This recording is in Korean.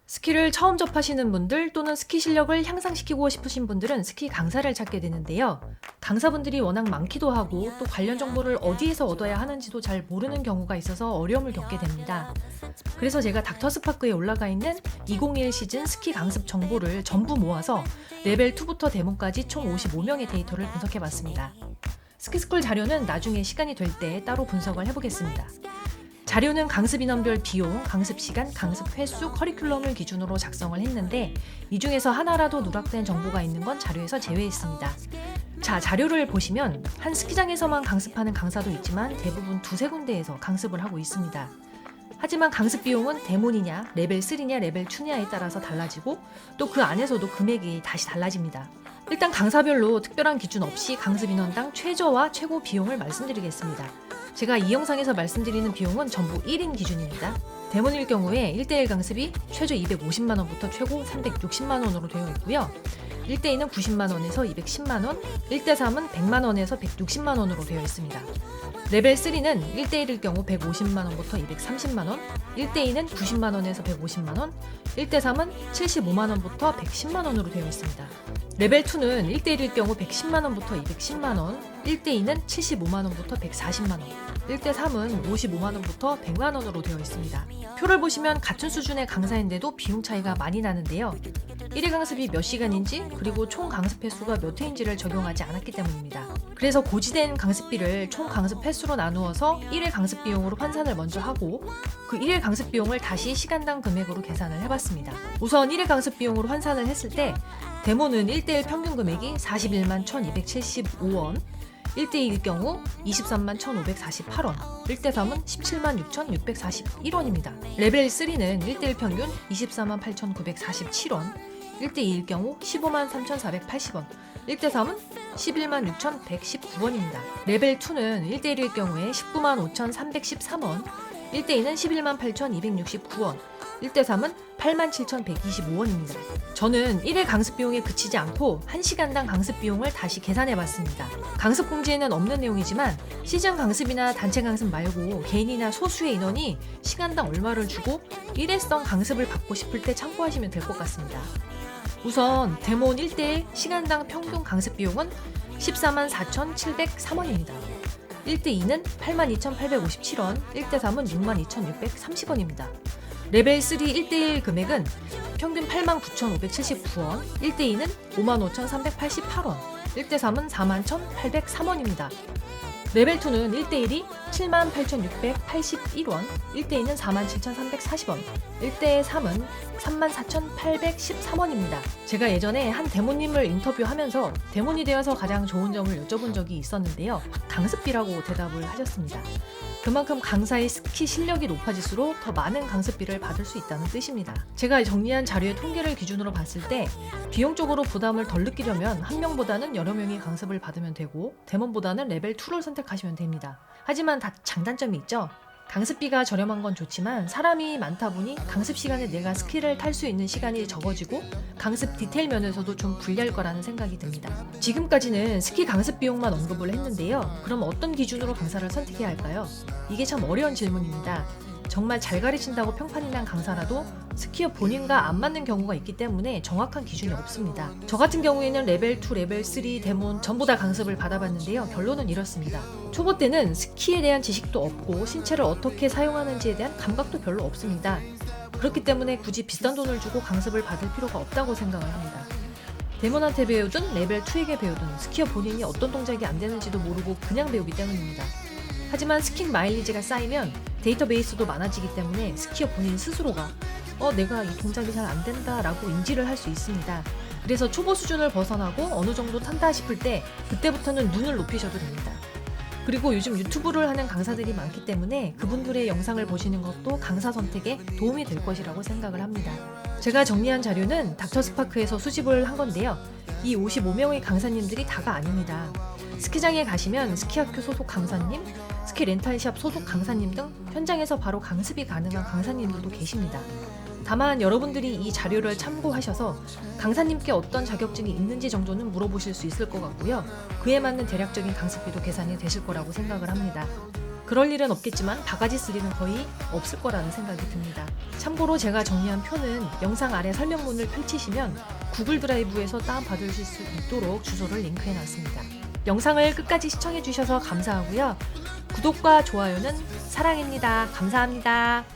스키를 처음 접하시는 분들 또는 스키 실력을 향상시키고 싶으신 분들은 스키 강사를 찾게 되는데요. 강사분들이 워낙 많기도 하고 또 관련 정보를 어디에서 얻어야 하는지도 잘 모르는 경우가 있어서 어려움을 겪게 됩니다. 그래서 제가 닥터스파크에 올라가 있는 2021 시즌 스키 강습 정보를 전부 모아서 레벨 2부터 데몬까지 총 55명의 데이터를 분석해봤습니다. 스키스쿨 자료는 나중에 시간이 될 때 따로 분석을 해보겠습니다. 자료는 강습 인원별 비용, 강습 시간, 강습 횟수, 커리큘럼을 기준으로 작성을 했는데 이 중에서 하나라도 누락된 정보가 있는 건 자료에서 제외했습니다. 자, 자료를 보시면 한 스키장에서만 강습하는 강사도 있지만 대부분 두세 군데에서 강습을 하고 있습니다. 하지만 강습 비용은 데몬이냐, 레벨 3냐, 레벨 2냐에 따라서 달라지고 또 그 안에서도 금액이 다시 달라집니다. 일단 강사별로 특별한 기준 없이 강습 인원당 최저와 최고 비용을 말씀드리겠습니다. 제가 이 영상에서 말씀드리는 비용은 전부 1인 기준입니다. 데몬일 경우에 1대1 강습이 최저 250만원부터 최고 360만원으로 되어 있고요. 1대2는 90만원에서 210만원, 1대3은 100만원에서 160만원으로 되어 있습니다. 레벨 3는 1대1일 경우 150만원부터 230만원, 1대2는 90만원에서 150만원, 1대3은 75만원부터 110만원으로 되어 있습니다. 레벨 2는 1대1일 경우 110만원부터 210만원, 1대2는 75만원부터 140만원, 1대3은 55만원부터 100만원으로 되어 있습니다. 표를 보시면 같은 수준의 강사인데도 비용 차이가 많이 나는데요. 1회 강습이 몇 시간인지 그리고 총 강습 횟수가 몇 회인지를 적용하지 않았기 때문입니다. 그래서 고지된 강습비를 총 강습 횟수로 나누어서 1회 강습 비용으로 환산을 먼저 하고 그 1회 강습 비용을 다시 시간당 금액으로 계산을 해봤습니다. 우선 1회 강습 비용으로 환산을 했을 때 데모는 1대1 평균 금액이 41만 1,275원, 1대2일 경우 23만 1,548원, 1대3은 17만 6,641원입니다. 레벨 3는 1대1 평균 24만 8,947원, 1대2일 경우 15만 3,480원, 1대3은 11만 6,119원입니다. 레벨 2는 1대1일 경우에 19만 5,313원, 1대2는 11만 8,269원, 1대3은 8만 7,125원입니다. 저는 1회 강습 비용에 그치지 않고 1시간당 강습 비용을 다시 계산해봤습니다. 강습 공지에는 없는 내용이지만 시즌 강습이나 단체 강습 말고 개인이나 소수의 인원이 시간당 얼마를 주고 일회성 강습을 받고 싶을 때 참고하시면 될 것 같습니다. 우선 데몬 1대1 시간당 평균 강습 비용은 14만 4,703원입니다. 1대2는 82,857원, 1대3은 62,630원입니다. 레벨 3 1대1 금액은 평균 89,579원, 1대2는 55,388원, 1대3은 41,803원입니다. 레벨 2는 1대1이 78,681원, 1대2는 47,340원, 1대3은 34,813원입니다. 제가 예전에 한 데모님을 인터뷰하면서 데모니 되어서 가장 좋은 점을 여쭤본 적이 있었는데요. 강습비라고 대답을 하셨습니다. 그만큼 강사의 스키 실력이 높아질수록 더 많은 강습비를 받을 수 있다는 뜻입니다. 제가 정리한 자료의 통계를 기준으로 봤을 때 비용적으로 부담을 덜 느끼려면 한 명보다는 여러 명이 강습을 받으면 되고 데몬보다는 레벨 2를 선택하시면 됩니다. 하지만 다 장단점이 있죠. 강습비가 저렴한 건 좋지만 사람이 많다 보니 강습 시간에 내가 스키를 탈 수 있는 시간이 적어지고 강습 디테일 면에서도 좀 불리할 거라는 생각이 듭니다. 지금까지는 스키 강습 비용만 언급을 했는데요. 그럼 어떤 기준으로 강사를 선택해야 할까요? 이게 참 어려운 질문입니다. 정말 잘 가르친다고 평판이 난 강사라도 스키어 본인과 안 맞는 경우가 있기 때문에 정확한 기준이 없습니다. 저 같은 경우에는 레벨 2, 레벨 3, 데몬 전부 다 강습을 받아봤는데요. 결론은 이렇습니다. 초보 때는 스키에 대한 지식도 없고 신체를 어떻게 사용하는지에 대한 감각도 별로 없습니다. 그렇기 때문에 굳이 비싼 돈을 주고 강습을 받을 필요가 없다고 생각을 합니다. 데몬한테 배우든 레벨 2에게 배우든 스키어 본인이 어떤 동작이 안 되는지도 모르고 그냥 배우기 때문입니다. 하지만 스키 마일리지가 쌓이면 데이터베이스도 많아지기 때문에 스키어 본인 스스로가 내가 이 동작이 잘 안 된다 라고 인지를 할 수 있습니다. 그래서 초보 수준을 벗어나고 어느 정도 탄다 싶을 때 그때부터는 눈을 높이셔도 됩니다. 그리고 요즘 유튜브를 하는 강사들이 많기 때문에 그분들의 영상을 보시는 것도 강사 선택에 도움이 될 것이라고 생각을 합니다. 제가 정리한 자료는 닥터스파크에서 수집을 한 건데요. 이 55명의 강사님들이 다가 아닙니다. 스키장에 가시면 스키학교 소속 강사님, 스키 렌탈샵 소속 강사님 등 현장에서 바로 강습이 가능한 강사님들도 계십니다. 다만 여러분들이 이 자료를 참고하셔서 강사님께 어떤 자격증이 있는지 정도는 물어보실 수 있을 것 같고요. 그에 맞는 대략적인 강습비도 계산이 되실 거라고 생각을 합니다. 그럴 일은 없겠지만 바가지 쓸 일은 거의 없을 거라는 생각이 듭니다. 참고로 제가 정리한 표는 영상 아래 설명문을 펼치시면 구글 드라이브에서 다운받으실 수 있도록 주소를 링크해 놨습니다. 영상을 끝까지 시청해 주셔서 감사하고요. 구독과 좋아요는 사랑입니다. 감사합니다.